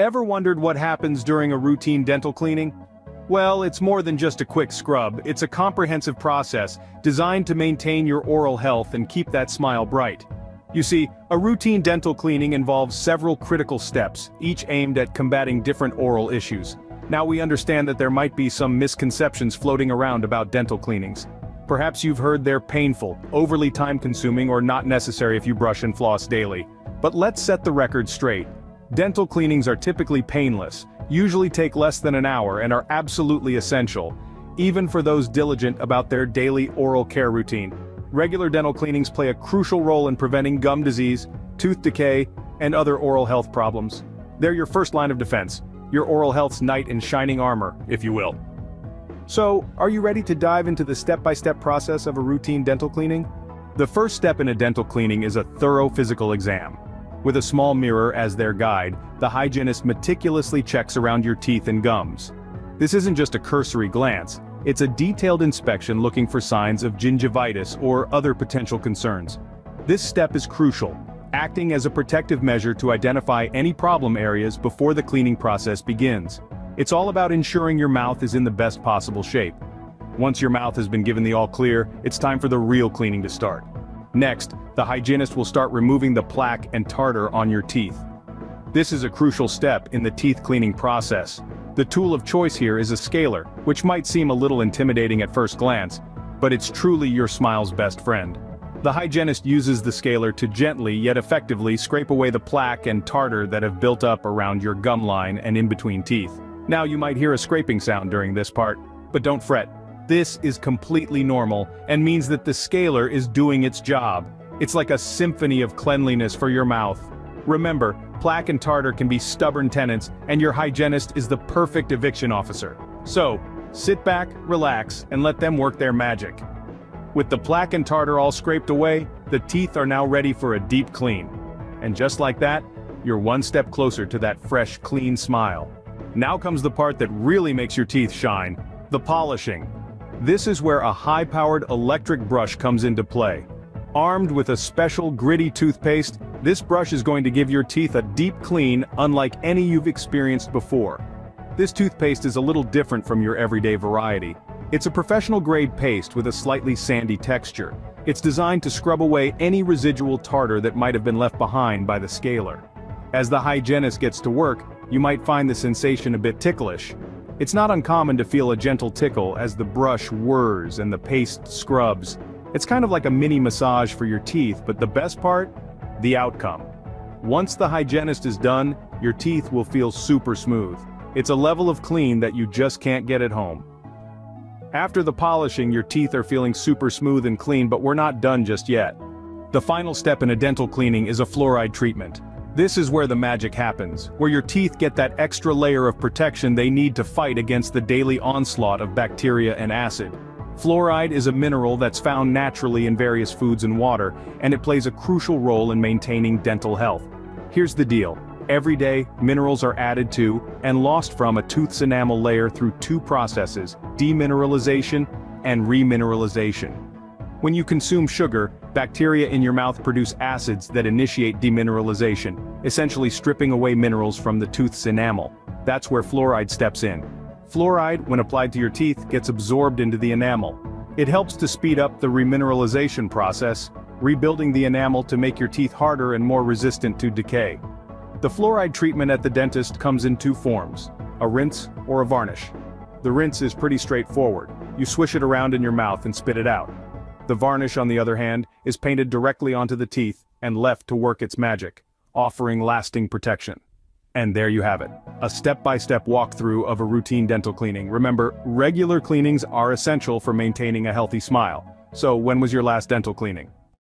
Ever wondered what happens during a routine dental cleaning? Well, it's more than just a quick scrub, it's a comprehensive process designed to maintain your oral health and keep that smile bright. You see, a routine dental cleaning involves several critical steps, each aimed at combating different oral issues. Now we understand that there might be some misconceptions floating around about dental cleanings. Perhaps you've heard they're painful, overly time-consuming, or not necessary if you brush and floss daily. But let's set the record straight. Dental cleanings are typically painless, usually take less than an hour, and are absolutely essential, even for those diligent about their daily oral care routine. Regular dental cleanings play a crucial role in preventing gum disease, tooth decay, and other oral health problems. They're your first line of defense, your oral health's knight in shining armor, if you will. So, are you ready to dive into the step-by-step process of a routine dental cleaning? The first step in a dental cleaning is a thorough physical exam. With a small mirror as their guide, the hygienist meticulously checks around your teeth and gums. This isn't just a cursory glance, it's a detailed inspection looking for signs of gingivitis or other potential concerns. This step is crucial, acting as a protective measure to identify any problem areas before the cleaning process begins. It's all about ensuring your mouth is in the best possible shape. Once your mouth has been given the all clear, it's time for the real cleaning to start. Next, the hygienist will start removing the plaque and tartar on your teeth. This is a crucial step in the teeth cleaning process. The tool of choice here is a scaler, which might seem a little intimidating at first glance, but it's truly your smile's best friend. The hygienist uses the scaler to gently yet effectively scrape away the plaque and tartar that have built up around your gum line and in between teeth. Now you might hear a scraping sound during this part, but don't fret. This is completely normal and means that the scaler is doing its job. It's like a symphony of cleanliness for your mouth. Remember, plaque and tartar can be stubborn tenants, and your hygienist is the perfect eviction officer. So, sit back, relax, and let them work their magic. With the plaque and tartar all scraped away, the teeth are now ready for a deep clean. And just like that, you're one step closer to that fresh, clean smile. Now comes the part that really makes your teeth shine, the polishing. This is where a high-powered electric brush comes into play. Armed with a special gritty toothpaste, this brush is going to give your teeth a deep clean unlike any you've experienced before. This toothpaste is a little different from your everyday variety. It's a professional-grade paste with a slightly sandy texture. It's designed to scrub away any residual tartar that might have been left behind by the scaler. As the hygienist gets to work, you might find the sensation a bit ticklish. It's not uncommon to feel a gentle tickle as the brush whirs and the paste scrubs. It's kind of like a mini massage for your teeth, but the best part? The outcome. Once the hygienist is done, your teeth will feel super smooth. It's a level of clean that you just can't get at home. After the polishing, your teeth are feeling super smooth and clean, but we're not done just yet. The final step in a dental cleaning is a fluoride treatment. This is where the magic happens, where your teeth get that extra layer of protection they need to fight against the daily onslaught of bacteria and acid. Fluoride is a mineral that's found naturally in various foods and water, and it plays a crucial role in maintaining dental health. Here's the deal. Every day, minerals are added to and lost from a tooth's enamel layer through two processes, demineralization and remineralization. When you consume sugar, bacteria in your mouth produce acids that initiate demineralization, essentially stripping away minerals from the tooth's enamel. That's where fluoride steps in. Fluoride, when applied to your teeth, gets absorbed into the enamel. It helps to speed up the remineralization process, rebuilding the enamel to make your teeth harder and more resistant to decay. The fluoride treatment at the dentist comes in two forms, a rinse or a varnish. The rinse is pretty straightforward. You swish it around in your mouth and spit it out. The varnish, on the other hand, is painted directly onto the teeth and left to work its magic, offering lasting protection. And there you have it, a step-by-step walkthrough of a routine dental cleaning. Remember, regular cleanings are essential for maintaining a healthy smile. So when was your last dental cleaning?